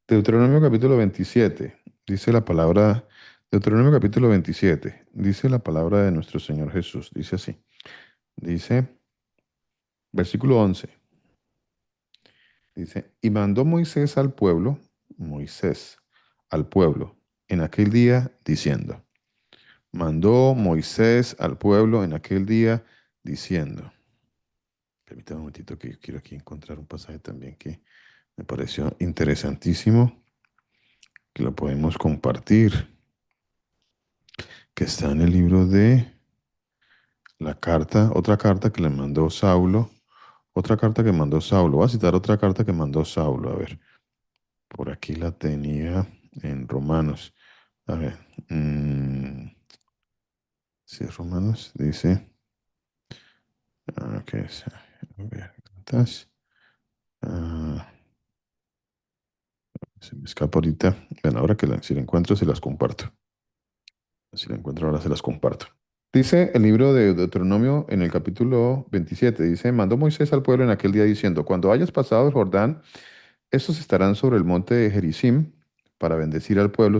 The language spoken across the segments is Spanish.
Deuteronomio capítulo 27, dice la palabra, Deuteronomio capítulo 27, dice la palabra de nuestro Señor Jesús, dice así, dice, versículo 11, dice, y mandó Moisés al pueblo, en aquel día, diciendo, mandó Moisés al pueblo en aquel día, diciendo, permítame un momentito que yo quiero aquí encontrar un pasaje también que me pareció interesantísimo, que lo podemos compartir, que está en el libro de la carta, otra carta que le mandó Saulo, otra carta que mandó Saulo. Voy a citar otra carta que mandó Saulo. A ver, por aquí la tenía en Romanos. A ver, si es Romanos, dice, ¿qué es? A ver, cartas. Ah, se me escapa ahorita. Bueno, ahora que si la encuentro, se las comparto. Si la encuentro, ahora se las comparto. Dice el libro de Deuteronomio en el capítulo 27, dice, mandó Moisés al pueblo en aquel día diciendo, cuando hayas pasado el Jordán, estos estarán sobre el monte de Gerizim para bendecir al pueblo,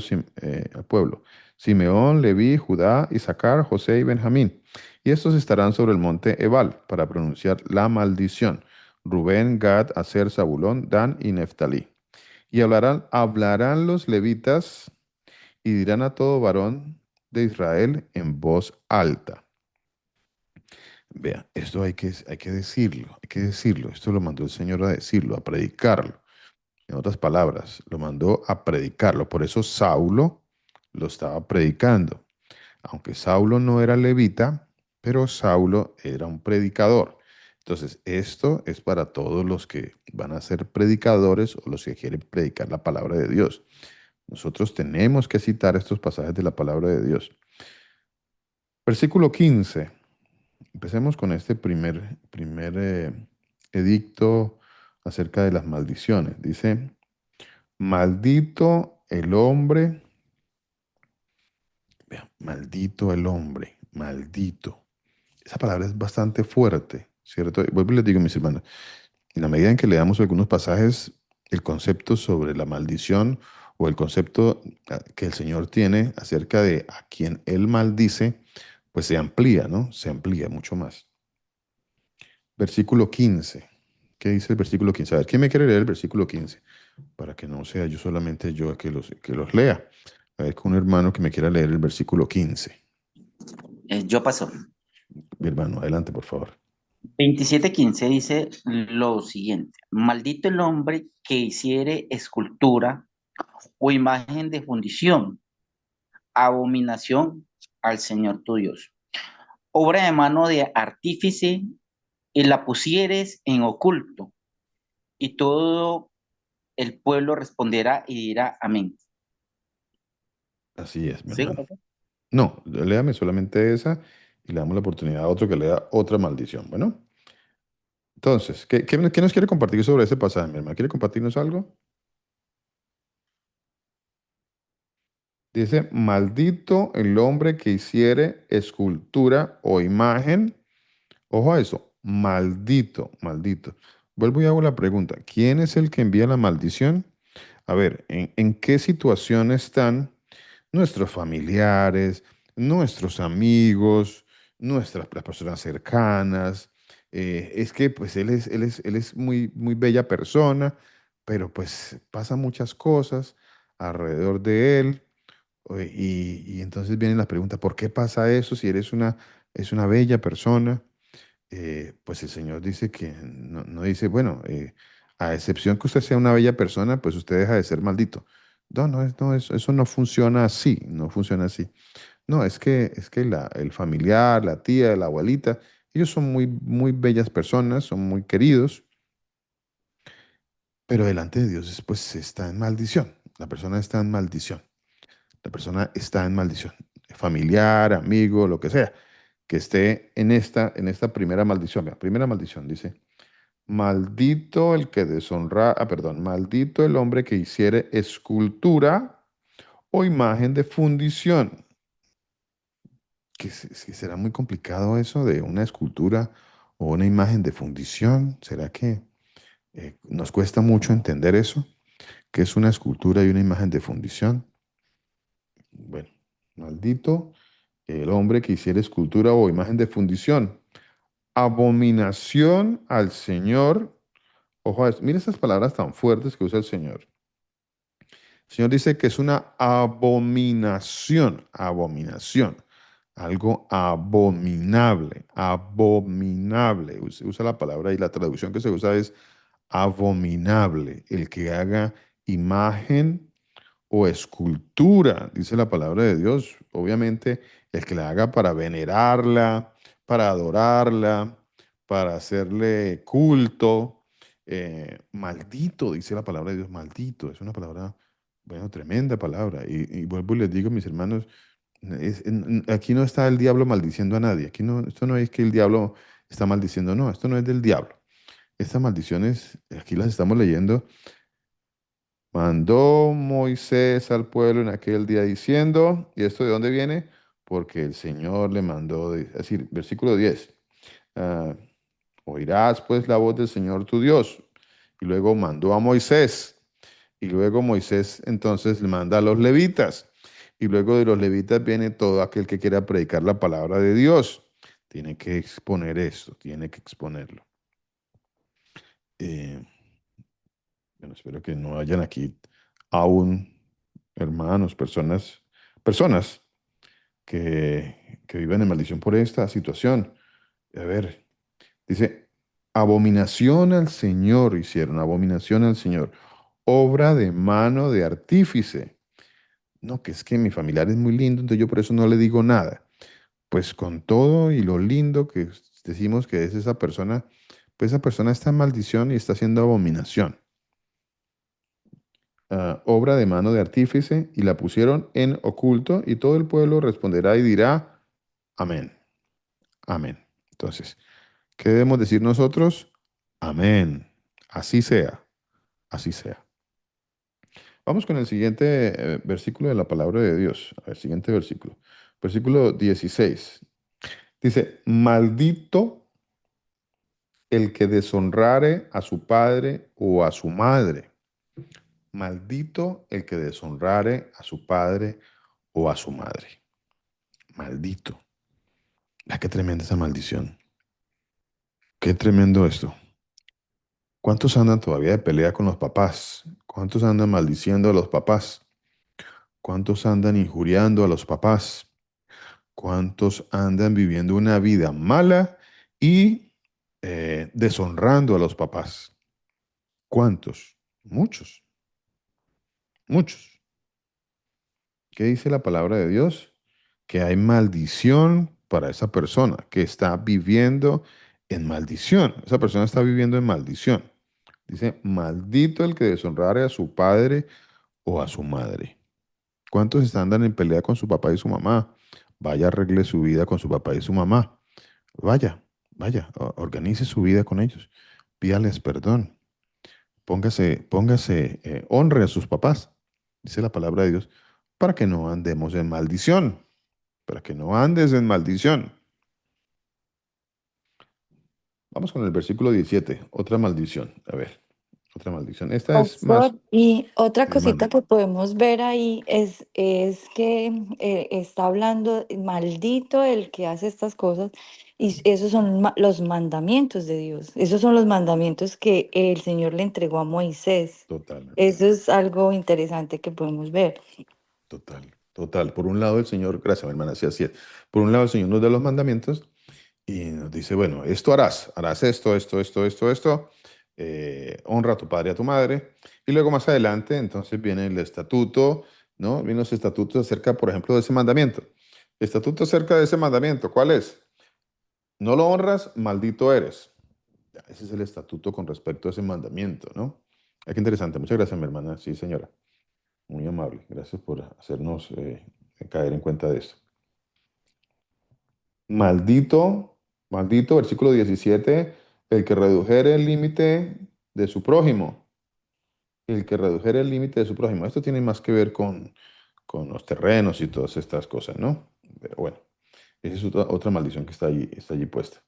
al pueblo. Simeón, Leví, Judá, Isaacar, José y Benjamín. Y estos estarán sobre el monte Ebal para pronunciar la maldición. Rubén, Gad, Aser, Zabulón, Dan y Neftalí. Y hablarán los levitas y dirán a todo varón de Israel en voz alta. Vea, esto hay que decirlo, hay que decirlo. Esto lo mandó el Señor a decirlo, a predicarlo. En otras palabras, lo mandó a predicarlo. Por eso Saulo lo estaba predicando. Aunque Saulo no era levita, pero Saulo era un predicador. Entonces, esto es para todos los que van a ser predicadores o los que quieren predicar la palabra de Dios. Nosotros tenemos que citar estos pasajes de la palabra de Dios. Versículo 15. Empecemos con este primer edicto acerca de las maldiciones. Dice, maldito el hombre, vea, maldito el hombre, maldito. Esa palabra es bastante fuerte, ¿cierto? Vuelvo y les digo, mis hermanos, en la medida en que leamos algunos pasajes, el concepto sobre la maldición o el concepto que el Señor tiene acerca de a quien Él maldice, pues se amplía, ¿no? Se amplía mucho más. Versículo 15. ¿Qué dice el versículo 15? A ver, ¿quién me quiere leer el versículo 15? Para que no sea yo solamente yo que los lea. A ver, con un hermano que me quiera leer el versículo 15. Yo paso. Mi hermano, adelante, por favor. 27:15 dice lo siguiente: maldito el hombre que hiciere escultura o imagen de fundición, abominación al Señor tu Dios. Obra de mano de artífice y la pusieres en oculto, y todo el pueblo responderá y dirá amén. Así es, mi ¿Sí? hermano. No, léame solamente esa y le damos la oportunidad a otro que lea otra maldición. Bueno, entonces, ¿qué nos quiere compartir sobre ese pasaje, mi hermano? ¿Quiere compartirnos algo? Dice, maldito el hombre que hiciere escultura o imagen. Ojo a eso, maldito, maldito. Vuelvo y hago la pregunta, ¿quién es el que envía la maldición? A ver, ¿en qué situación están nuestros familiares, nuestros amigos, las personas cercanas? Es que pues él es muy, muy bella persona, pero pues pasan muchas cosas alrededor de él. Y entonces viene la pregunta, ¿por qué pasa eso si es una bella persona? Pues el Señor dice que no dice, bueno, a excepción que usted sea una bella persona, pues usted deja de ser maldito. No, no, eso no funciona así, no funciona así. No, es que el familiar, la tía, la abuelita, ellos son muy, muy bellas personas, son muy queridos, pero delante de Dios, pues está en maldición. La persona está en maldición. La persona está en maldición. Familiar, amigo, lo que sea, que esté en esta primera maldición. Vea, primera maldición, dice. Maldito el que perdón, maldito el hombre que hiciere escultura o imagen de fundición. Que será muy complicado eso de una escultura o una imagen de fundición. ¿Será que nos cuesta mucho entender eso? ¿Qué es una escultura y una imagen de fundición? Bueno, maldito el hombre que hiciera escultura o imagen de fundición. Abominación al Señor. Ojo a esto. Mira estas palabras tan fuertes que usa el Señor. El Señor dice que es una abominación, abominación, algo abominable, abominable. Usa la palabra y la traducción que se usa es abominable, el que haga imagen o escultura, dice la palabra de Dios. Obviamente, el que la haga para venerarla, para adorarla, para hacerle culto. Maldito, dice la palabra de Dios, maldito. Es una palabra, bueno, tremenda palabra. Y vuelvo y les digo, mis hermanos, aquí no está el diablo maldiciendo a nadie. Aquí no, esto no es que el diablo está maldiciendo, no, esto no es del diablo. Estas maldiciones, aquí las estamos leyendo. Mandó Moisés al pueblo en aquel día diciendo, ¿y esto de dónde viene? Porque el Señor le mandó, es decir, versículo 10, ah, oirás pues la voz del Señor tu Dios. Y luego mandó a Moisés, y luego Moisés entonces le manda a los levitas, y luego de los levitas viene todo aquel que quiera predicar la palabra de Dios. Tiene que exponer esto, tiene que exponerlo. Eh, bueno, espero que no hayan aquí aún hermanos, personas que viven en maldición por esta situación. A ver, dice, abominación al Señor hicieron, abominación al Señor, obra de mano de artífice. No, que es que mi familiar es muy lindo, entonces yo por eso no le digo nada. Pues con todo y lo lindo que decimos que es esa persona, pues esa persona está en maldición y está haciendo abominación. Obra de mano de artífice y la pusieron en oculto y todo el pueblo responderá y dirá, amén, amén. Entonces, ¿qué debemos decir nosotros? Amén. Así sea, así sea. Vamos con el siguiente versículo de la palabra de Dios. A ver, siguiente versículo. Versículo 16. Dice, maldito el que deshonrare a su padre o a su madre. Maldito el que deshonrare a su padre o a su madre. Maldito. Ah, qué tremenda esa maldición. Qué tremendo esto. ¿Cuántos andan todavía de pelea con los papás? ¿Cuántos andan maldiciendo a los papás? ¿Cuántos andan injuriando a los papás? ¿Cuántos andan viviendo una vida mala y deshonrando a los papás? ¿Cuántos? Muchos, muchos. ¿Qué dice la palabra de Dios? Que hay maldición para esa persona que está viviendo en maldición. Esa persona está viviendo en maldición. Dice, maldito el que deshonrare a su padre o a su madre. ¿Cuántos andan en pelea con su papá y su mamá? Vaya, arregle su vida con su papá y su mamá. Vaya, vaya, organice su vida con ellos. Pídales perdón. Honre a sus papás, dice la palabra de Dios, para que no andemos en maldición, para que no andes en maldición. Vamos con el versículo 17, otra maldición. A ver, otra maldición. Esta es más, Pastor, y otra cosita mande, que podemos ver ahí es que está hablando, maldito el que hace estas cosas, y esos son los mandamientos de Dios, esos son los mandamientos que el Señor le entregó a Moisés. total, Eso es algo interesante que podemos ver. total, total. Por un lado el Señor, gracias mi hermana, sí, así es. Por un lado el Señor nos da los mandamientos y nos dice, bueno, esto harás esto, honra a tu padre y a tu madre. Y luego más adelante, entonces viene el estatuto, ¿no? Vienen los estatutos acerca, por ejemplo, de ese mandamiento. Estatuto acerca de ese mandamiento, ¿cuál es? No lo honras, maldito eres. Ya, ese es el estatuto con respecto a ese mandamiento, ¿no? Qué interesante. Muchas gracias, mi hermana. Sí, señora. Muy amable. Gracias por hacernos caer en cuenta de esto. Maldito, maldito, versículo 17, el que redujere el límite de su prójimo. El que redujere el límite de su prójimo. Esto tiene más que ver con los terrenos y todas estas cosas, ¿no? Pero bueno, esa es otra maldición que está allí puesta.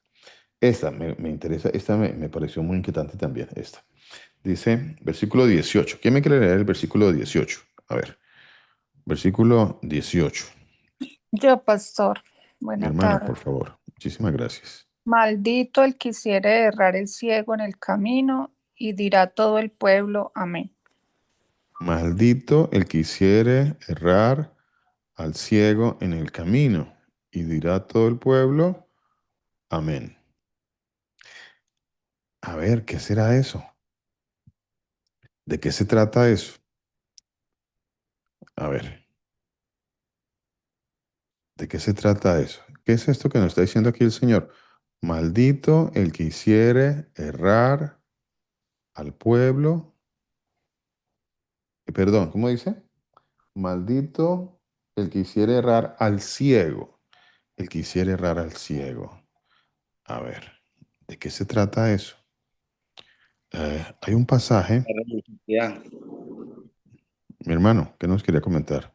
Esta me interesa, esta me pareció muy inquietante también, esta. Dice, versículo 18. ¿Quién me quiere leer el versículo 18? A ver, versículo 18. Yo, pastor, Mi buena hermana, tarde. por favor. Muchísimas gracias. Maldito el que hiciere errar el ciego en el camino, y dirá todo el pueblo, amén. Maldito el que hiciere errar al ciego en el camino, y dirá todo el pueblo, amén. A ver, ¿qué será eso? ¿De qué se trata eso? A ver, ¿de qué se trata eso? ¿Qué es esto que nos está diciendo aquí el Señor? Maldito el que hiciere errar al pueblo. Perdón, ¿cómo dice? Maldito el que hiciere errar al ciego. El que hiciere errar al ciego. A ver, ¿de qué se trata eso? Hay un pasaje, La religiosidad. mi hermano, que nos quería comentar.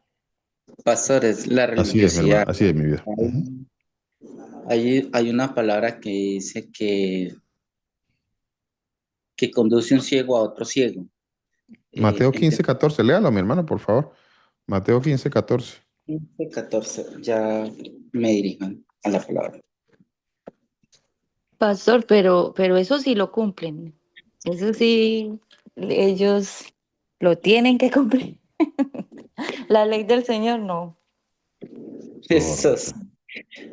Pastores, la Así es, mi hermano, religiosidad. así es, mi vida. Ujú. Hay una palabra que dice que conduce un ciego a otro ciego. Mateo En 15:14, léalo, mi hermano, por favor. Mateo 15:14. 14 ya me dirijan a la palabra. Pastor, pero eso sí lo cumplen. Eso sí, ellos lo tienen que cumplir. La ley del Señor no. Eso Correcto. sí.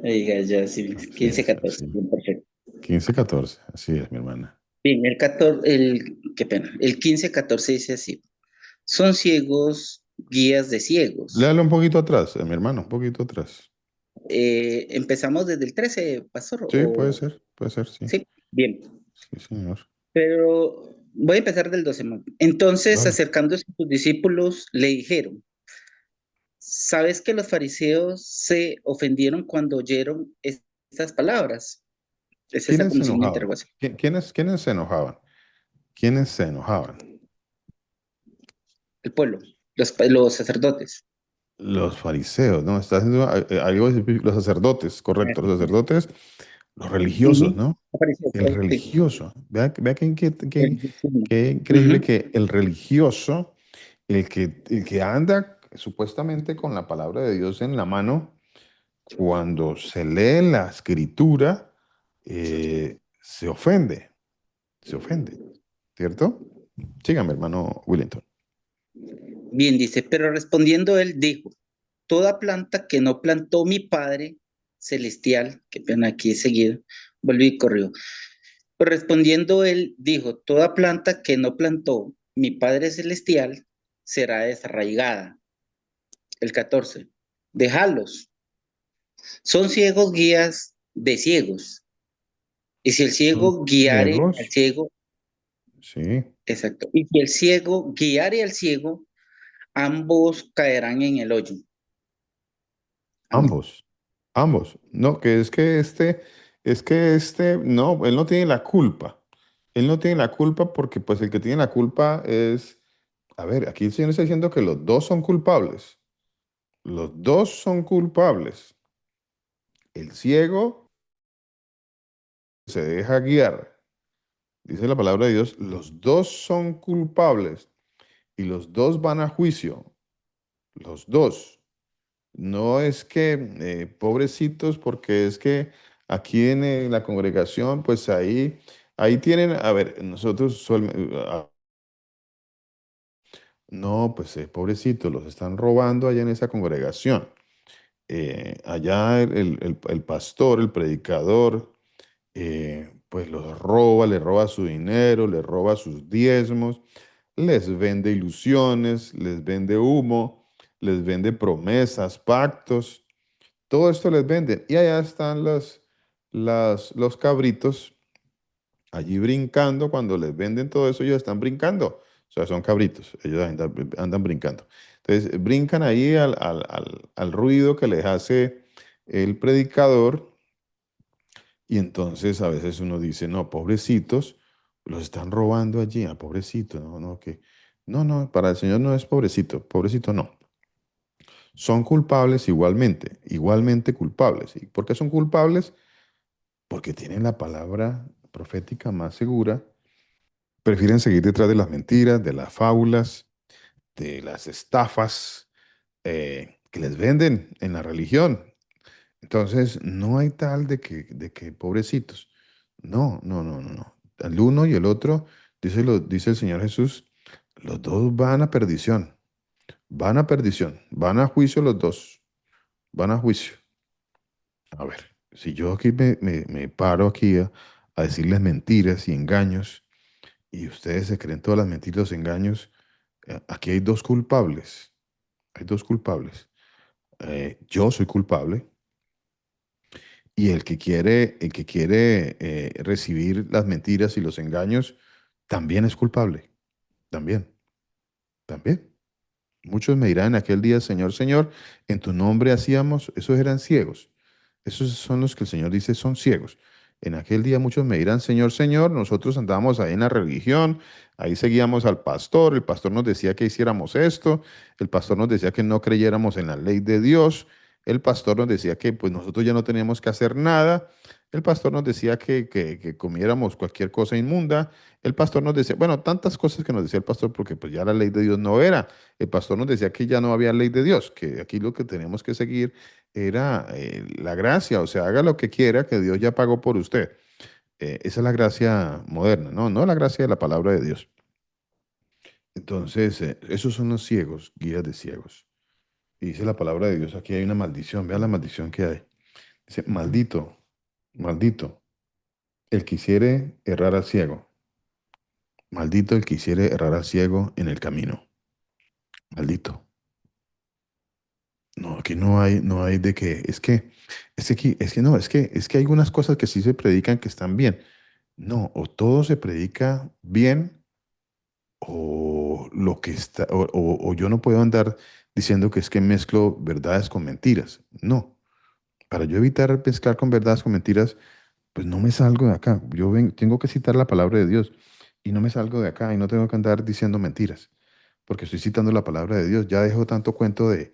Diga ya, sí, Así 15, es, 14, así. bien, perfecto. 15:14, así es, mi hermana. Bien, qué pena, el 15, 14 dice así, son ciegos guías de ciegos. Léalo un poquito atrás, mi hermano, un poquito atrás. Empezamos desde el 13, pastor, Sí, puede ser, sí. sí, bien, Sí, señor. pero voy a empezar del 12. Entonces, Dale. acercándose a sus discípulos, le dijeron, ¿sabes que los fariseos se ofendieron cuando oyeron estas palabras? Es esa ¿Quiénes como se signo de enojaban? interrogación. ¿Quiénes se enojaban? ¿Quiénes se enojaban? El pueblo, los sacerdotes. Los fariseos, ¿no? Está haciendo algo específico. Los sacerdotes, correcto. Los sacerdotes, los religiosos, Ujú. ¿no? Fariseos, El sí. religioso. Vea Ujú. qué increíble que el religioso, el que anda supuestamente con la palabra de Dios en la mano, cuando se lee la escritura, se ofende, ¿cierto? Sígame, hermano Willington. Bien, dice, pero respondiendo él dijo, toda planta que no plantó mi Padre celestial, que pena aquí seguido, volví y corrió. Pero respondiendo él dijo, toda planta que no plantó mi Padre celestial será desarraigada. El 14, déjalos, son ciegos guías de ciegos. Y si el Son ciego guiare al ciegos, ciego, sí, exacto, y si el ciego guiare al ciego, ambos caerán en el hoyo. Amén. ambos, ambos. No, no, él no tiene la culpa. Él no tiene la culpa porque pues el que tiene la culpa es, a ver, aquí el Señor está diciendo que los dos son culpables. Los dos son culpables. El ciego se deja guiar. Dice la palabra de Dios, los dos son culpables y los dos van a juicio. Los dos. No es que, pobrecitos, porque es que aquí en la congregación, pues ahí tienen, a ver, nosotros no, pues pobrecitos, los están robando allá en esa congregación. Allá el pastor, el predicador, pues los roba, le roba su dinero, le roba sus diezmos, les vende ilusiones, les vende humo, les vende promesas, pactos. Todo esto les venden. Y allá están los cabritos allí brincando. Cuando les venden todo eso, ellos están brincando. O sea, son cabritos. Ellos andan brincando. Entonces, brincan ahí al ruido que les hace el predicador. Y entonces a veces uno dice, no, pobrecitos, los están robando allí. A pobrecito, no, no, que. No, no, para el Señor no es pobrecito. Pobrecito no. Son culpables igualmente, igualmente culpables. ¿Y por qué son culpables? Porque tienen la palabra profética más segura, prefieren seguir detrás de las mentiras, de las fábulas, de las estafas que les venden en la religión. Entonces, no hay tal de que pobrecitos. No, no, no, no, no. El uno y el otro, dice el Señor Jesús, los dos van a perdición, van a juicio los dos, van a juicio. A ver, si yo aquí me paro aquí a decirles mentiras y engaños, y ustedes se creen todas las mentiras y los engaños, aquí hay dos culpables, hay dos culpables. Yo soy culpable. Y el que quiere recibir las mentiras y los engaños también es culpable. También, también. Muchos me dirán en aquel día, Señor, Señor, en tu nombre hacíamos, esos eran ciegos. Esos son los que el Señor dice son ciegos. En aquel día muchos me dirán, Señor, Señor, nosotros andábamos ahí en la religión, ahí seguíamos al pastor, el pastor nos decía que hiciéramos esto, el pastor nos decía que no creyéramos en la ley de Dios, el pastor nos decía que pues nosotros ya no teníamos que hacer nada, el pastor nos decía que comiéramos cualquier cosa inmunda, el pastor nos decía, bueno, tantas cosas que nos decía el pastor porque pues ya la ley de Dios no era. El pastor nos decía que ya no había ley de Dios, que aquí lo que teníamos que seguir era la gracia, o sea, haga lo que quiera, que Dios ya pagó por usted. Esa es la gracia moderna, ¿no? No la gracia de la palabra de Dios. Entonces, esos son los ciegos, guías de ciegos. Y dice la palabra de Dios, aquí hay una maldición, vea la maldición que hay. Dice, maldito, maldito, el que hiciere errar al ciego, maldito el que hiciere errar al ciego en el camino, maldito. No, aquí no hay de que, es que hay algunas cosas que sí se predican que están bien. No, o todo se predica bien, o lo que está, o yo no puedo andar diciendo que es que mezclo verdades con mentiras. No, para yo evitar mezclar con verdades con mentiras, pues no me salgo de acá. Tengo que citar la palabra de Dios y no me salgo de acá y no tengo que andar diciendo mentiras, porque estoy citando la palabra de Dios. Ya dejo tanto cuento de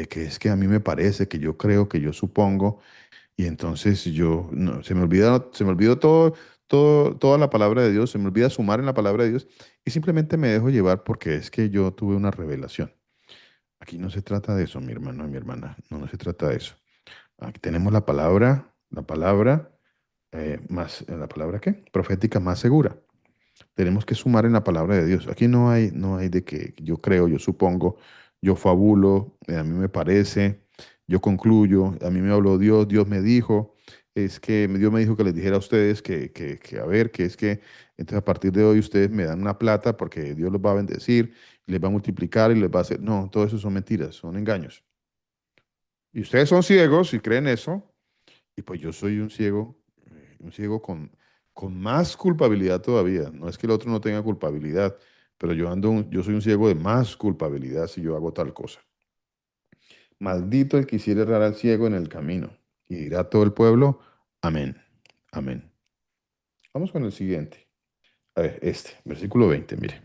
que es que a mí me parece, que yo creo, que yo supongo, y entonces yo, no, se me olvidó toda la palabra de Dios, se me olvida sumar en la palabra de Dios, y simplemente me dejo llevar porque es que yo tuve una revelación. Aquí no se trata de eso, mi hermano y mi hermana, no, no se trata de eso. Aquí tenemos la palabra ¿qué? Profética más segura. Tenemos que sumar en la palabra de Dios. Aquí no hay de que yo creo, yo supongo, yo fabulo, a mí me parece, yo concluyo, a mí me habló Dios, Dios me dijo, es que Dios me dijo que les dijera a ustedes que a ver, que es que entonces a partir de hoy ustedes me dan una plata porque Dios los va a bendecir, y les va a multiplicar y les va a hacer. No, todo eso son mentiras, son engaños. Y ustedes son ciegos y creen eso, y pues yo soy un ciego con más culpabilidad todavía. No es que el otro no tenga culpabilidad, pero yo soy un ciego de más culpabilidad si yo hago tal cosa. Maldito el que hiciere errar al ciego en el camino. Y dirá todo el pueblo, amén, amén. Vamos con el siguiente. A ver, versículo 20, mire.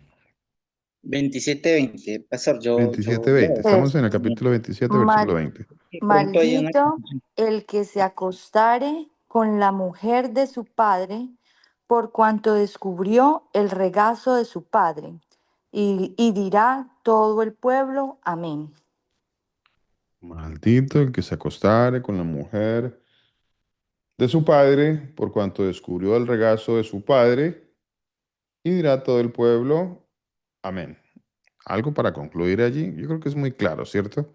27:20. Pastor, yo 27, leo. 20. Estamos en el Sí. capítulo 27, versículo Mal- 20. De pronto hay una... Maldito el que se acostare con la mujer de su padre, por cuanto descubrió el regazo de su padre. Y dirá todo el pueblo, amén. Maldito el que se acostare con la mujer de su padre, por cuanto descubrió el regazo de su padre. Y dirá todo el pueblo, amén. Algo para concluir allí. Yo creo que es muy claro, ¿cierto?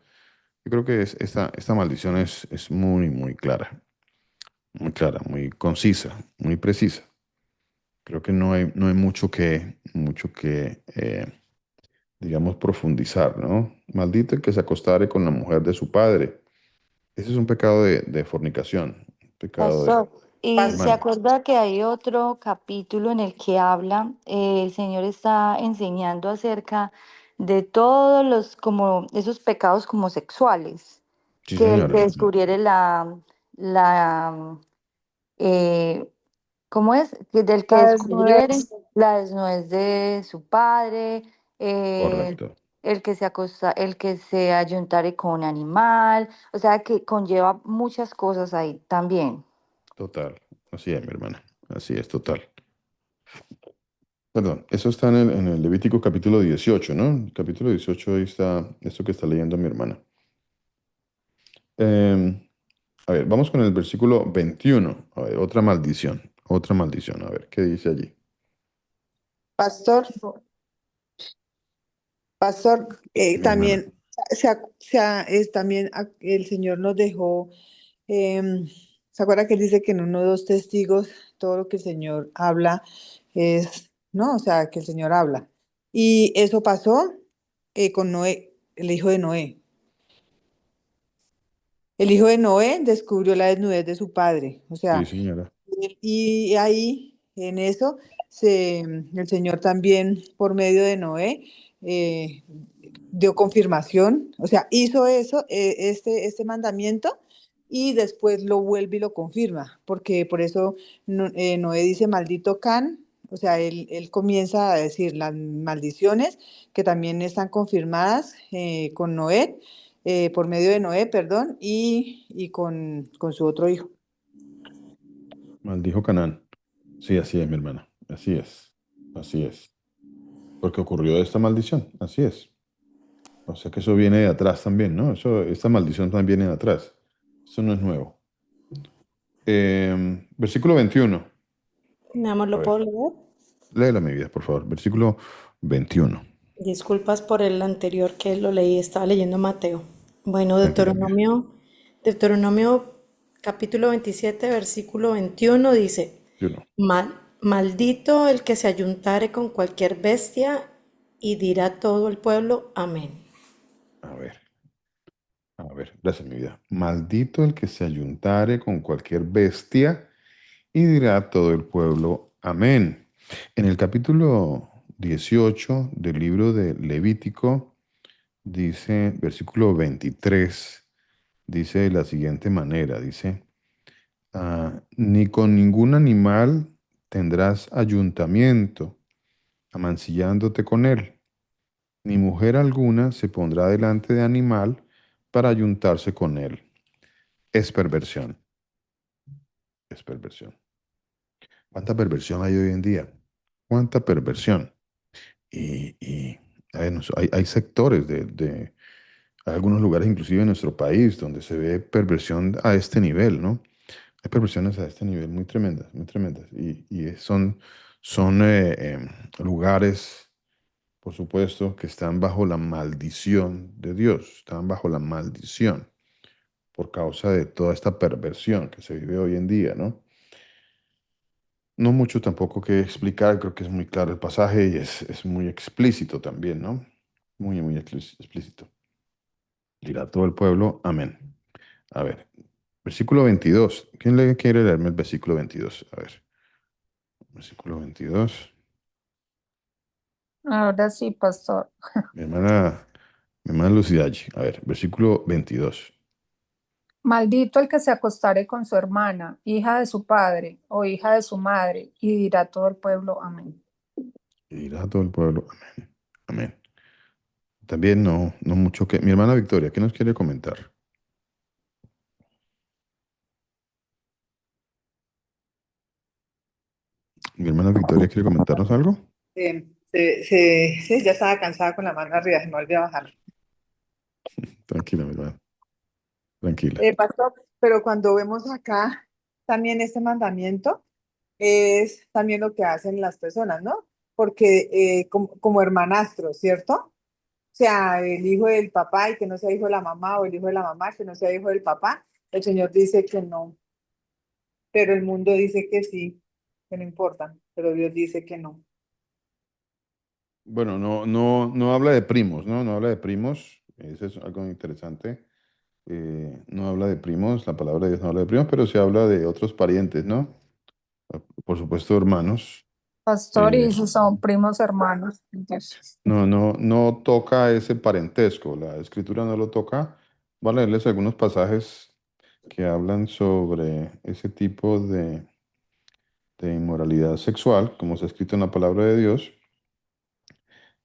Yo creo que esta maldición es muy, muy clara, muy concisa, muy precisa. Creo que no hay mucho que digamos, profundizar, ¿no? Maldito el que se acostare con la mujer de su padre. Ese es un pecado de fornicación, un pecado de Pastor, y se hermano. acuerda que hay otro capítulo en el que habla, el Señor está enseñando acerca de todos los, como esos pecados como sexuales, Sí, que el que señora. descubriere la, eh, ¿cómo es? Que del que La descubriere desnudez. la desnudez de su padre, eh, Correcto. el que se ayuntare con un animal, o sea que conlleva muchas cosas ahí también. Total. Así es, mi hermana. Así es, total. Perdón, eso está en el Levítico capítulo 18, ¿no? El capítulo 18, ahí está esto que está leyendo mi hermana. Em, a ver, vamos con el versículo 21. A ver, otra maldición. Otra maldición. A ver, ¿qué dice allí? Pastor, pastor, Mi hermana. también, también el Señor nos dejó, em, ¿se acuerda que él dice que en uno o dos testigos todo lo que el Señor habla es, no? O sea, que el Señor habla. Y eso pasó con Noé, el hijo de Noé. El hijo de Noé descubrió la desnudez de su padre. O Sí, sea, señora. y ahí, en eso, el Señor también, por medio de Noé, eh, dio confirmación, o sea, hizo eso, este mandamiento, y después lo vuelve y lo confirma, porque por eso Noé dice, maldito Can, o sea, él comienza a decir las maldiciones que también están confirmadas con Noé, por medio de Noé, perdón, y con su otro hijo. Maldijo Canaán. Sí, así es, mi hermana. Así es. Así es. Porque ocurrió esta maldición. Así es. O sea que eso viene de atrás también, ¿no? Esta maldición también viene de atrás. Eso no es nuevo. Versículo 21. Mi amor, A ¿lo ver, puedo leer? léela mi vida, por favor. Versículo 21. Disculpas por el anterior que lo leí, estaba leyendo Mateo. Bueno, Tranquila, mi vida. Deuteronomio capítulo 27, versículo 21 dice, 21. Maldito el que se ayuntare con cualquier bestia y dirá todo el pueblo, amén. A ver. A ver, gracias, mi vida. Maldito el que se ayuntare con cualquier bestia y dirá todo el pueblo, amén. En el capítulo 18 del libro de Levítico, dice, versículo 23, dice de la siguiente manera, dice, ni con ningún animal tendrás ayuntamiento, amancillándote con él, ni mujer alguna se pondrá delante de animal para ayuntarse con él. Es perversión, es perversión. ¿Cuánta perversión hay hoy en día? ¿Cuánta perversión? Y hay sectores hay algunos lugares, inclusive en nuestro país, donde se ve perversión a este nivel, ¿no? Hay perversiones a este nivel muy tremendas, muy tremendas. Son lugares, por supuesto, que están bajo la maldición de Dios, están bajo la maldición por causa de toda esta perversión que se vive hoy en día, ¿no? No mucho tampoco que explicar, creo que es muy claro el pasaje y es muy explícito también, ¿no? Muy, muy explícito. Dirá todo el pueblo, amén. A ver, versículo 22. ¿Quién le quiere leerme el versículo 22? A ver, versículo 22. Ahora sí, pastor. Mi hermana, mi hermana Lucidallí. A ver, versículo 22. Maldito el que se acostare con su hermana, hija de su padre o hija de su madre, y dirá todo el pueblo, amén. Y dirá todo el pueblo, amén. Amén. También no mucho que... Mi hermana Victoria, ¿qué nos quiere comentar? Mi hermana Victoria quiere comentarnos algo. Sí, ya estaba cansada con la mano arriba, se me olvidó bajar. Tranquila, mi hermana. Tranquila. Pastor, pero cuando vemos acá también este mandamiento, es también lo que hacen las personas, ¿no? Porque como hermanastros, ¿cierto? O sea, el hijo del papá y que no sea hijo de la mamá, o el hijo de la mamá que no sea hijo del papá, el Señor dice que no, pero el mundo dice que sí, que no importa, pero Dios dice que no. Bueno, no habla de primos, ¿no? No habla de primos. Eso es algo interesante. No habla de primos, la palabra de Dios no habla de primos, pero sí habla de otros parientes, ¿no? Por supuesto, hermanos. Pastor, y Eh, si son primos hermanos. Entonces, no toca ese parentesco, la escritura no lo toca. Voy a leerles algunos pasajes que hablan sobre ese tipo de inmoralidad sexual, como se ha escrito en la palabra de Dios.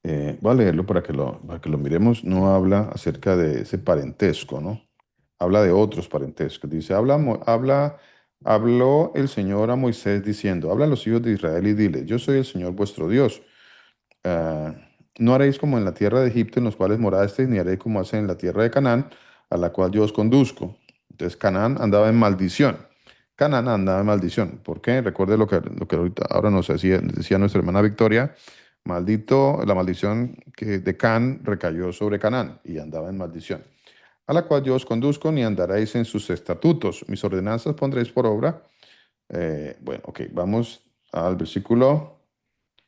Voy a leerlo para que lo miremos. No habla acerca de ese parentesco, ¿no? Habla de otros parentescos. Dice, habla Habló el Señor a Moisés diciendo, habla a los hijos de Israel y dile, yo soy el Señor vuestro Dios. Ah, no haréis como en la tierra de Egipto, en los cuales morasteis, ni haréis como hacen en la tierra de Canaán, a la cual yo os conduzco. Entonces Canaán andaba en maldición. Canaán andaba en maldición. ¿Por qué? Recuerde lo que ahora nos decía nuestra hermana Victoria. Maldito, la maldición que de Can recayó sobre Canaán y andaba en maldición. A la cual yo os conduzco, ni andaréis en sus estatutos. Mis ordenanzas pondréis por obra. Bueno, ok, vamos al versículo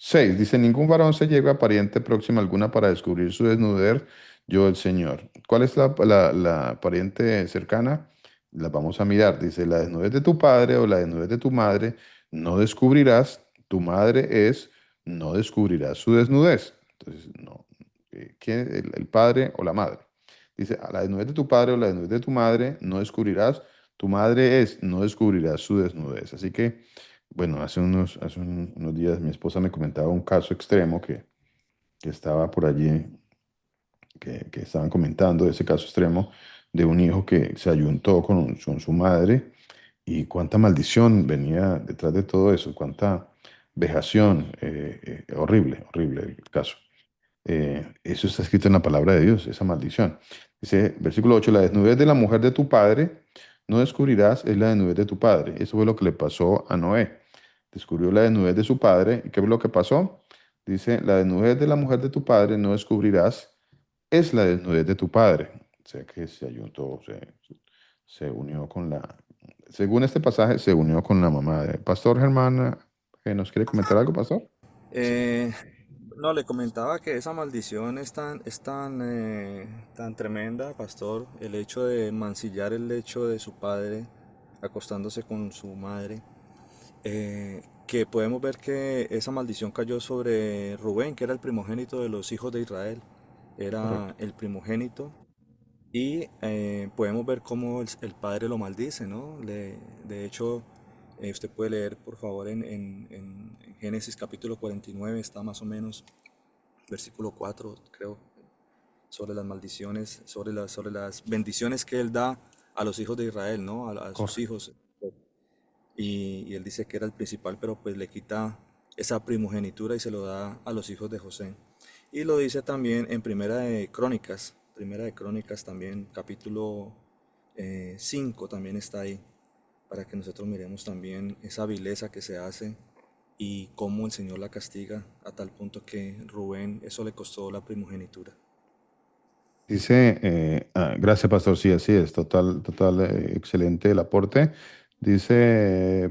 6 dice, ningún varón se lleve a pariente próxima alguna para descubrir su desnudez, yo el Señor. ¿Cuál es la pariente cercana? La vamos a mirar. Dice, la desnudez de tu padre o la desnudez de tu madre no descubrirás. Tu madre es, no descubrirás su desnudez. Entonces, no. ¿Quién? El padre o la madre. Dice, a la desnudez de tu padre o la desnudez de tu madre no descubrirás. Tu madre es, no descubrirás su desnudez. Así que bueno, unos días mi esposa me comentaba un caso extremo que estaba por allí, que estaban comentando ese caso extremo de un hijo que se ayuntó con su madre y cuánta maldición venía detrás de todo eso, cuánta vejación, horrible, horrible el caso. Eso está escrito en la palabra de Dios, esa maldición. Dice, versículo 8, la desnudez de la mujer de tu padre no descubrirás, es la desnudez de tu padre. Eso fue lo que le pasó a Noé. Descubrió la desnudez de su padre. ¿Y qué fue lo que pasó? Dice, la desnudez de la mujer de tu padre no descubrirás, es la desnudez de tu padre. O sea que se ayuntó, se unió con según este pasaje, se unió con la mamá de Pastor Germán. ¿Nos quiere comentar algo, Pastor? Eh, no, le comentaba que esa maldición tan tremenda, pastor, el hecho de mancillar el lecho de su padre acostándose con su madre, que podemos ver que esa maldición cayó sobre Rubén, que era el primogénito de los hijos de Israel, era Correcto. el primogénito, y podemos ver cómo el padre lo maldice, ¿no? De hecho, usted puede leer, por favor, en Génesis capítulo 49, está más o menos, versículo 4, creo, sobre las maldiciones, sobre las bendiciones que él da a los hijos de Israel, ¿no? A sus Correcto. hijos. Y él dice que era el principal, pero pues le quita esa primogenitura y se lo da a los hijos de José. Y lo dice también en Primera de Crónicas también, capítulo 5 también está ahí, para que nosotros miremos también esa vileza que se hace y cómo el Señor la castiga a tal punto que Rubén eso le costó la primogenitura. Dice, gracias, Pastor. Sí, así es, total, excelente el aporte. Dice,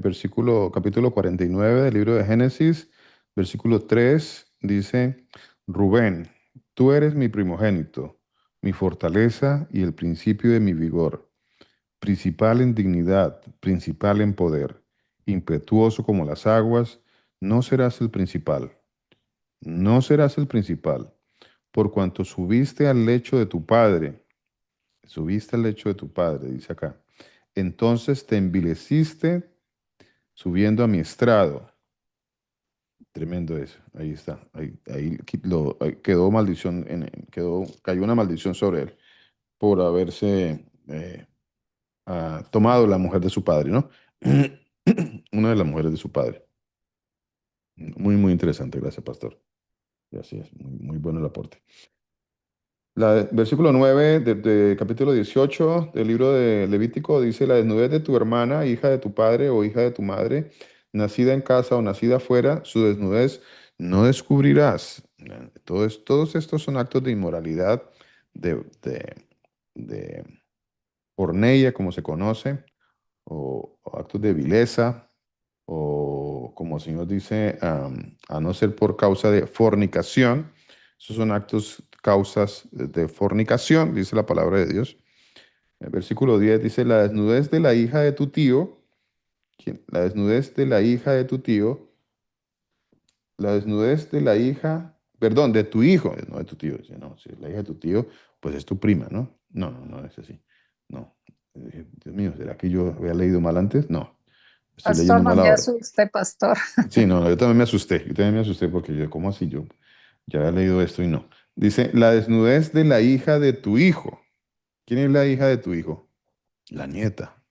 capítulo 49 del libro de Génesis, versículo 3, dice, Rubén, tú eres mi primogénito, mi fortaleza y el principio de mi vigor, principal en dignidad, principal en poder, impetuoso como las aguas, no serás el principal, no serás el principal, por cuanto subiste al lecho de tu padre, dice acá. Entonces te envileciste subiendo a mi estrado. Tremendo eso. Ahí está. Ahí quedó maldición, cayó una maldición sobre él por haberse tomado la mujer de su padre, ¿no? Una de las mujeres de su padre. Muy, muy interesante. Gracias, pastor. Y así es. Muy, muy bueno el aporte. Versículo 9 de capítulo 18 del libro de Levítico dice, la desnudez de tu hermana, hija de tu padre o hija de tu madre, nacida en casa o nacida afuera, su desnudez no descubrirás. Todos estos son actos de inmoralidad, de porneia, como se conoce, o actos de vileza, o como el Señor dice, a no ser por causa de fornicación. Esos son causas de fornicación, dice la palabra de Dios. El versículo 10 dice, la desnudez de la hija de tu tío, la desnudez de la hija de tu tío, la desnudez de la hija, perdón, de tu hijo, no de tu tío, dice, no, si es la hija de tu tío, pues es tu prima, ¿no? No, no, no es así. No. Dios mío, ¿será que yo había leído mal antes? No. Estoy Pastor, leyendo no mal me ahora. asuste, pastor. Sí, no, yo también me asusté porque yo, ¿cómo así? Yo ya había leído esto y no. Dice, la desnudez de la hija de tu hijo. ¿Quién es la hija de tu hijo? La nieta.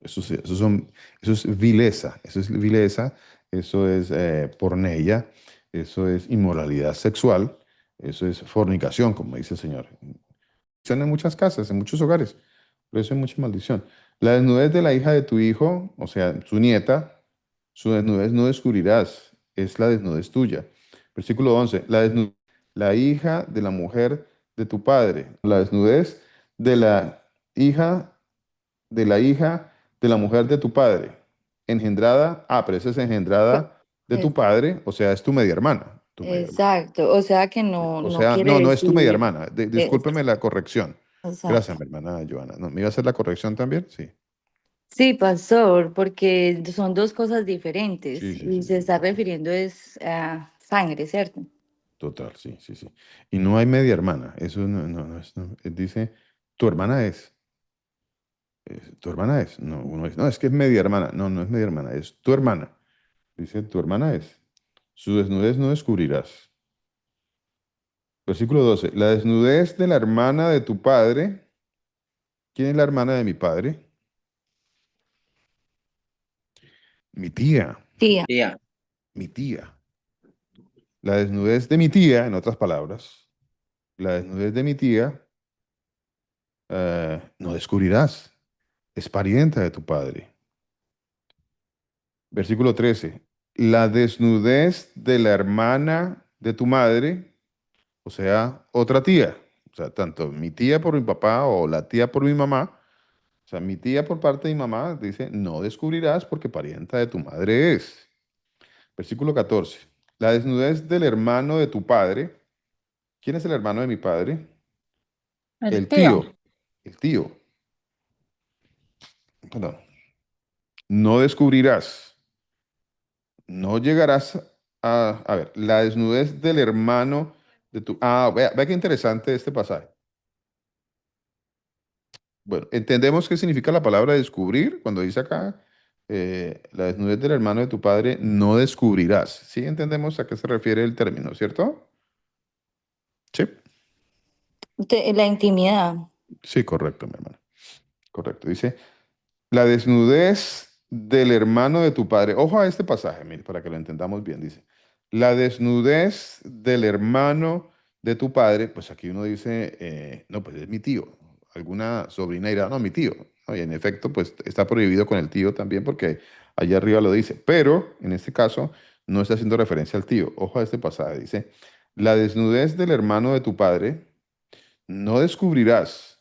Eso es vileza, eso es porneia, eso es inmoralidad sexual, eso es fornicación, como dice el Señor. Están en muchas casas, en muchos hogares, por eso hay mucha maldición. La desnudez de la hija de tu hijo, o sea, su nieta, su desnudez no descubrirás, es la desnudez tuya. Versículo 11, la hija de la mujer de tu padre, la desnudez de la hija hija de la mujer de tu padre, engendrada, pero esa es Pu- engendrada de tu es- padre, o sea, es tu media hermana, tu media hermana. Exacto, o sea que Sí. no, O no sea, quiere no, no es tu media decir, hermana. es- Discúlpeme la corrección. Gracias, exacto. mi hermana Joana. No, ¿me iba a hacer la corrección también? Sí. Sí, pastor, porque son dos cosas diferentes Sí, sí, y sí, se sí, está total. refiriendo es a sangre, ¿cierto? Total, sí, sí, sí. Y no hay media hermana. Eso no es. Dice, tu hermana es. Tu hermana es. No, uno es. No, es que es media hermana. No, no es media hermana. Es tu hermana. Dice, tu hermana es. Su desnudez no descubrirás. Versículo 12. La desnudez de la hermana de tu padre. ¿Quién es la hermana de mi padre? Mi tía. Tía, Tía, Mi tía. La desnudez de mi tía, en otras palabras, la desnudez de mi tía no descubrirás. Es parienta de tu padre. Versículo 13. La desnudez de la hermana de tu madre, o sea, otra tía. O sea, tanto mi tía por mi papá o la tía por mi mamá. O sea, mi tía por parte de mi mamá dice, no descubrirás porque parienta de tu madre es. Versículo 14. La desnudez del hermano de tu padre. ¿Quién es el hermano de mi padre? El El tío. tío. El tío. Perdón. No descubrirás. No llegarás a ver, la desnudez del hermano de tu... Ah, vea qué interesante este pasaje. Bueno, entendemos qué significa la palabra descubrir cuando dice acá, la desnudez del hermano de tu padre no descubrirás. Sí, entendemos a qué se refiere el término, ¿cierto? Sí, la intimidad. sí, correcto, mi hermano. Correcto. Dice, la desnudez del hermano de tu padre. Ojo a este pasaje, mire, para que lo entendamos bien. Dice, la desnudez del hermano de tu padre, pues aquí uno dice, no, pues es mi tío. Alguna sobrina dirá, no, mi tío. ¿No? Y en efecto, pues está prohibido con el tío también porque allá arriba lo dice. Pero en este caso no está haciendo referencia al tío. Ojo a este pasaje. Dice, la desnudez del hermano de tu padre no descubrirás,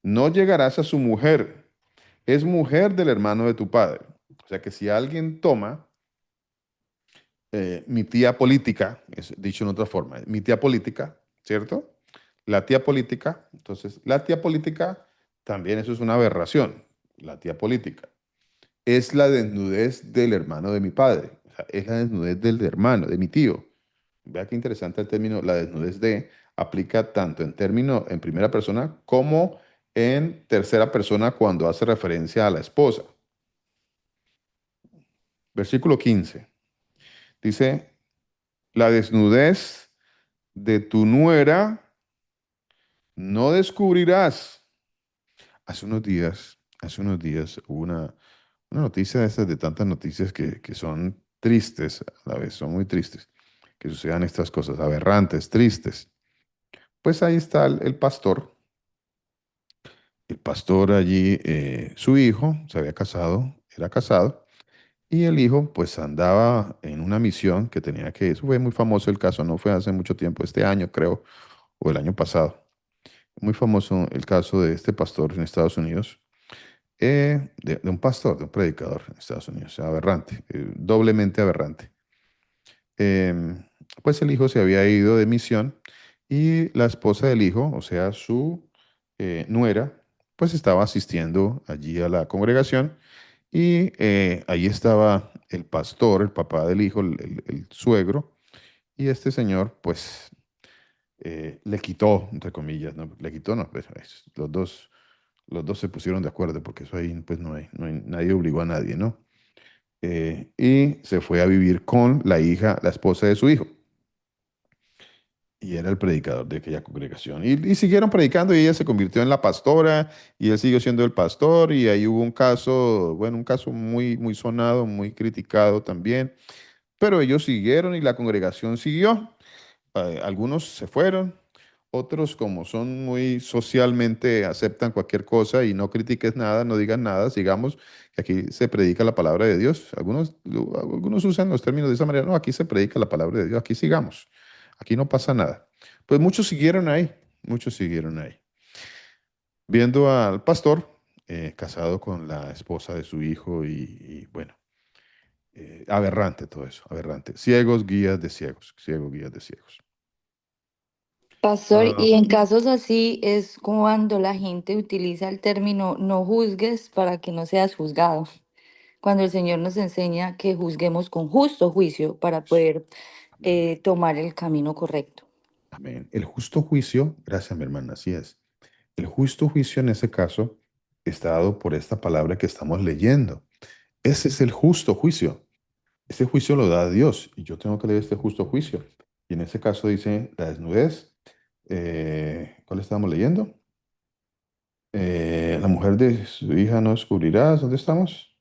no llegarás a su mujer, es mujer del hermano de tu padre. O sea que si alguien toma mi tía política, es dicho en otra forma, mi tía política, ¿cierto? La tía política, entonces la tía política también eso es una aberración, la tía política. Es la desnudez del hermano de mi padre, o sea, es la desnudez del hermano, de mi tío. Vea qué interesante el término, la desnudez de, aplica tanto en término en primera persona como en tercera persona cuando hace referencia a la esposa. Versículo 15. Dice, la desnudez de tu nuera no descubrirás. Hace unos días hubo una noticia de estas, de tantas noticias que son tristes a la vez, son muy tristes, que sucedan estas cosas, aberrantes, tristes. Pues ahí está el pastor allí, su hijo se había casado, era casado, y el hijo pues andaba en una misión que tenía que, eso fue muy famoso el caso, no fue hace mucho tiempo, este año creo, o el año pasado. Muy famoso el caso de este pastor en Estados Unidos, de un pastor, de un predicador en Estados Unidos, aberrante, doblemente aberrante. Em, pues el hijo se había ido de misión y la esposa del hijo, o sea, su nuera, pues estaba asistiendo allí a la congregación y ahí estaba el pastor, el papá del hijo, el suegro, y este señor, pues le quitó, entre comillas, ¿no? Le quitó, no, pues, los dos se pusieron de acuerdo, porque eso ahí, pues nadie obligó a nadie, ¿no? Y se fue a vivir con la hija, la esposa de su hijo. Y era el predicador de aquella congregación. Y siguieron predicando y ella se convirtió en la pastora y él siguió siendo el pastor y ahí hubo un caso, bueno, un caso muy, muy sonado, muy criticado también. Pero ellos siguieron y la congregación siguió. Algunos se fueron, otros como son muy socialmente aceptan cualquier cosa y no critiques nada, no digas nada, sigamos, que aquí se predica la palabra de Dios. Algunos usan los términos de esa manera, no, aquí se predica la palabra de Dios, aquí sigamos, aquí no pasa nada. Pues muchos siguieron ahí, viendo al pastor casado con la esposa de su hijo y bueno, aberrante todo eso, aberrante. Ciegos, guías de ciegos, ciegos, guías de ciegos. Pastor, Ah, y en casos así es cuando la gente utiliza el término no juzgues para que no seas juzgado. Cuando el Señor nos enseña que juzguemos con justo juicio para poder amén. tomar el camino correcto. Amén. El justo juicio, gracias mi hermana, así es. El justo juicio en ese caso está dado por esta palabra que estamos leyendo. Ese es el justo juicio. Este juicio lo da Dios y yo tengo que leer este justo juicio. Y en ese caso dice la desnudez. ¿Cuál estamos leyendo? La mujer de su hija no descubrirás. ¿Dónde estamos?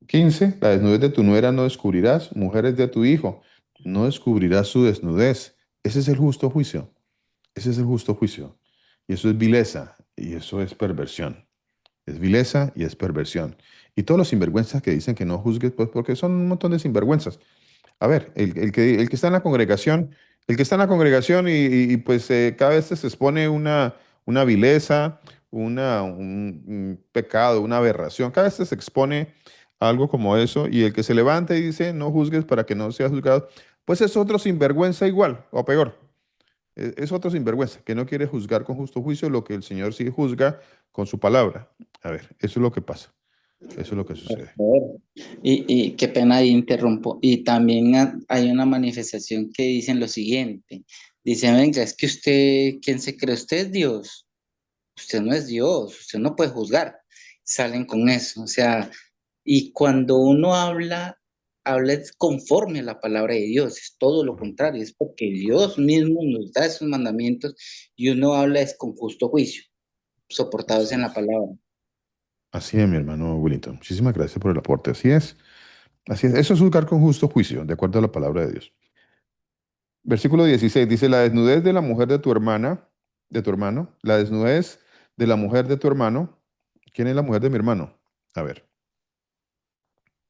15. La desnudez de tu nuera no descubrirás. Mujeres de tu hijo no descubrirás su desnudez. Ese es el justo juicio. Ese es el justo juicio. Y eso es vileza y eso es perversión. Es vileza y es perversión. Y todos los sinvergüenzas que dicen que no juzgues, pues porque son un montón de sinvergüenzas. A ver, el que está en la congregación, el que está en la congregación pues cada vez se expone una vileza, un pecado, una aberración, cada vez se expone algo como eso y el que se levanta y dice no juzgues para que no seas juzgado, pues es otro sinvergüenza igual o peor. Es otro sinvergüenza que no quiere juzgar con justo juicio lo que el Señor sí juzga con su palabra. A ver, eso es lo que pasa, eso es lo que sucede. Pastor, y qué pena ahí interrumpo. Y también hay una manifestación que dicen lo siguiente. Dicen, venga, es que usted, ¿quién se cree? Usted es Dios. Usted no es Dios, usted no puede juzgar. Salen con eso. O sea, y cuando uno habla es conforme a la palabra de Dios, es todo lo contrario, es porque Dios mismo nos da esos mandamientos y uno habla es con justo juicio, soportados Así en la es. palabra. Así es, mi hermano Willington. Muchísimas gracias por el aporte. Así es. Así es. Eso es juzgar con justo juicio, de acuerdo a la palabra de Dios. Versículo 16 dice, la desnudez de la mujer de tu hermana, de tu hermano, la desnudez de la mujer de tu hermano. ¿Quién es la mujer de mi hermano? A ver,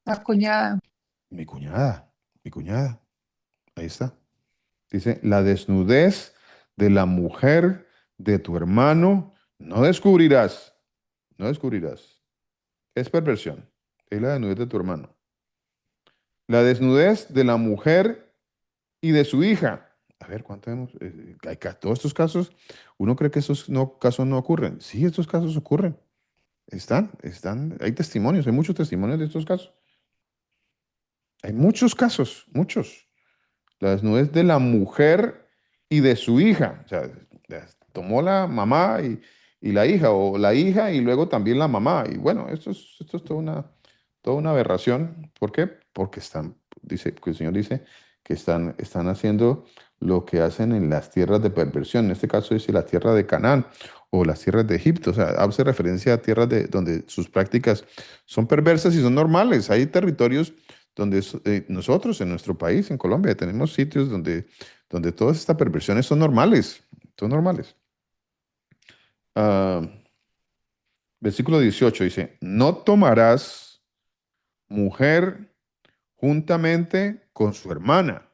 La cuñada. mi cuñada, mi cuñada. Ahí está. Dice, la desnudez de la mujer de tu hermano no descubrirás, no descubrirás. Es perversión. Es la desnudez de tu hermano. La desnudez de la mujer y de su hija. A ver, ¿cuánto hemos? Todos estos casos, uno cree que esos casos no ocurren. Sí, estos casos ocurren. Hay testimonios, hay muchos testimonios de estos casos. Hay muchos casos, muchos. La desnudez de la mujer y de su hija. O sea, tomó la mamá y la hija, o la hija y luego también la mamá. Y bueno, esto es toda una aberración. ¿Por qué? Porque porque el Señor dice que están haciendo lo que hacen en las tierras de perversión. En este caso dice la tierra de Canaán o las tierras de Egipto. O sea, hace referencia a tierras donde sus prácticas son perversas y son normales. Hay territorios donde nosotros en nuestro país, en Colombia, tenemos sitios donde todas estas perversiones son normales, son normales. Ah, versículo 18 dice, no tomarás mujer juntamente con su hermana.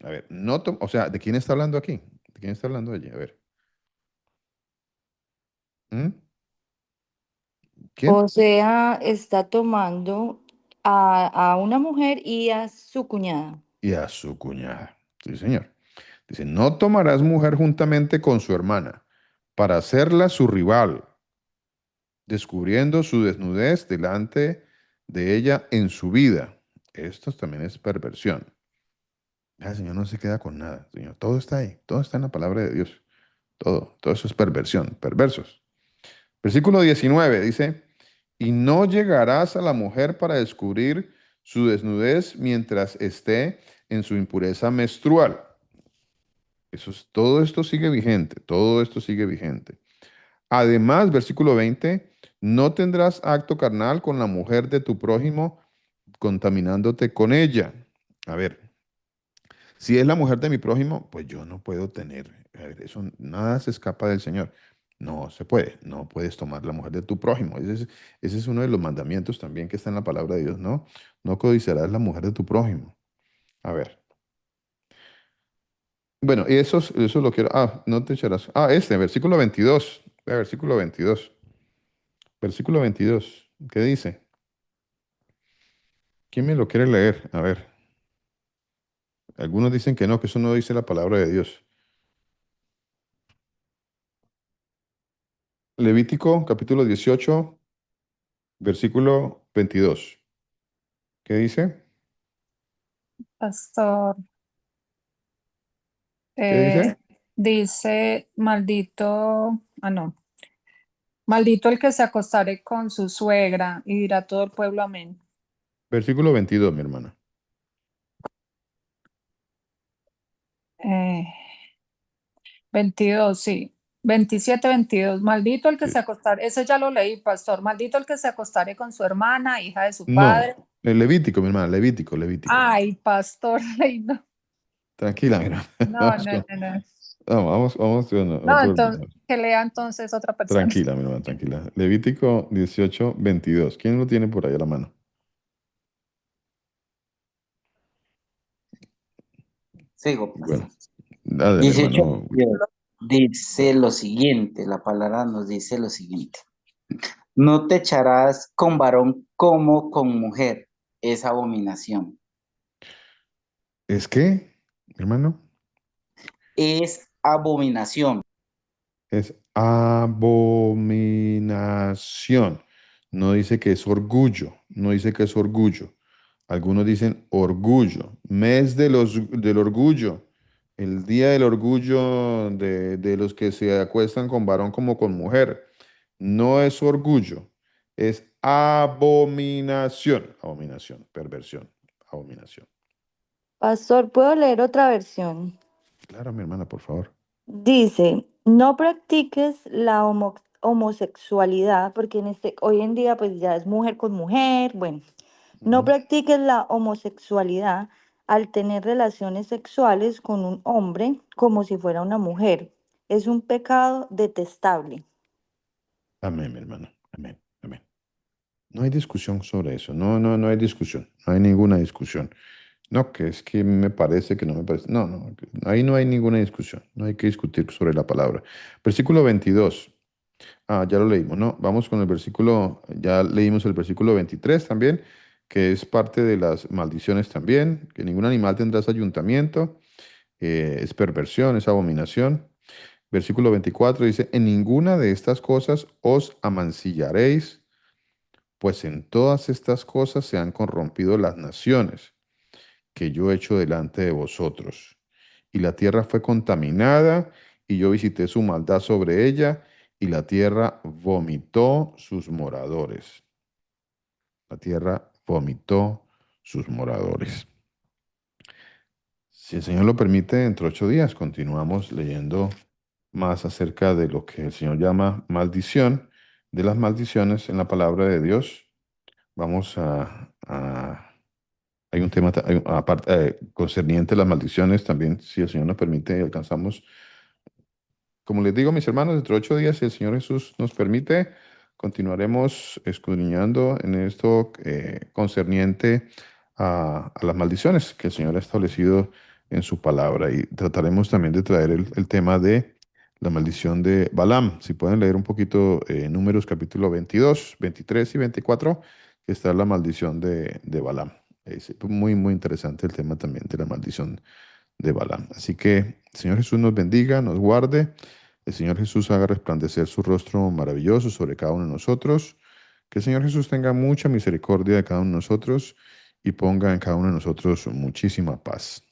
A ver, o sea, ¿de quién está hablando aquí? ¿De quién está hablando allí? A ver. ¿Mm? ¿Quién? O sea, está tomando a una mujer y a su cuñada. Y a su cuñada. Sí, señor. Dice, no tomarás mujer juntamente con su hermana para hacerla su rival, descubriendo su desnudez delante de ella en su vida. Esto también es perversión. El Señor no se queda con nada, Señor. Todo está ahí, todo está en la palabra de Dios. Todo eso es perversión, perversos. Versículo 19 dice, y no llegarás a la mujer para descubrir su desnudez mientras esté en su impureza menstrual. Todo esto sigue vigente, todo esto sigue vigente. Además, versículo 20, no tendrás acto carnal con la mujer de tu prójimo contaminándote con ella. A ver, si es la mujer de mi prójimo, pues yo no puedo tener. A ver, eso nada se escapa del Señor. No se puede, no puedes tomar la mujer de tu prójimo. Ese es uno de los mandamientos también que está en la palabra de Dios, ¿no? No codiciarás la mujer de tu prójimo. A ver. Bueno, y eso lo quiero. No te echarás. Versículo 22. Versículo 22. Versículo 22. ¿Qué dice? ¿Quién me lo quiere leer? A ver. Algunos dicen que eso no dice la palabra de Dios. Levítico, capítulo 18, versículo 22. ¿Qué dice? Pastor, ¿Qué dice? dice, no, maldito el que se acostare con su suegra y dirá todo el pueblo amén. Versículo 22, mi hermana. Eh, 22, sí. 27, 22. Maldito el que Sí. se acostare, ese ya lo leí, pastor. Maldito el que se acostare con su hermana, hija de su No, padre. el Levítico, mi hermana, Levítico, Levítico. Ay, pastor, ay, no, Tranquila, mi hermana. no, no, no, no. Vamos con No, otro entonces, hermano. que lea entonces otra persona. Tranquila, mi hermana, tranquila. Levítico 18, 22. ¿Quién lo tiene por ahí a la mano? Sigo, pastor. Bueno, dale, mi 18, hermano. dice lo siguiente, la palabra nos dice lo siguiente. No te echarás con varón como con mujer, es abominación. ¿Es qué, mi hermano? Es abominación. Es abominación. No dice que es orgullo, no dice que es orgullo. Algunos dicen orgullo, mes del orgullo, el día del orgullo de los que se acuestan con varón como con mujer. No es orgullo, es abominación, abominación, perversión, abominación. Pastor, ¿puedo leer otra versión? Claro, mi hermana, por favor. Dice, no practiques la homosexualidad, porque hoy en día pues ya es mujer con mujer, bueno, no Ujú. practiques la homosexualidad al tener relaciones sexuales con un hombre como si fuera una mujer. Es un pecado detestable. Amén, mi hermano. Amén, amén. No hay discusión sobre eso. No, no, no hay discusión. No hay ninguna discusión. No, que es que me parece, que no me parece. No, no, ahí no hay ninguna discusión. No hay que discutir sobre la palabra. Versículo 22. Ya lo leímos, ¿no? Vamos con el versículo, ya leímos el versículo 23 también, que es parte de las maldiciones también, que ningún animal tendrá ese ayuntamiento, es perversión, es abominación. Versículo 24 dice, en ninguna de estas cosas os amancillaréis, pues en todas estas cosas se han corrompido las naciones que yo he hecho delante de vosotros. Y la tierra fue contaminada, y yo visité su maldad sobre ella, y la tierra vomitó sus moradores. La tierra vomitó sus moradores. Si el Señor lo permite, dentro de 8 días continuamos leyendo más acerca de lo que el Señor llama maldición, de las maldiciones en la palabra de Dios. Vamos hay un tema aparte, concerniente a las maldiciones también, si el Señor nos permite, alcanzamos. Como les digo, mis hermanos, dentro de 8 días, si el Señor Jesús nos permite, continuaremos escudriñando en esto concerniente a las maldiciones que el Señor ha establecido en su palabra. Y trataremos también de traer el tema de la maldición de Balaam. Si pueden leer un poquito Números capítulo 22, 23 y 24, que está la maldición de Balaam. Es muy, muy interesante el tema también de la maldición de Balaam. Así que el Señor Jesús nos bendiga, nos guarde. El Señor Jesús haga resplandecer su rostro maravilloso sobre cada uno de nosotros. Que el Señor Jesús tenga mucha misericordia de cada uno de nosotros y ponga en cada uno de nosotros muchísima paz.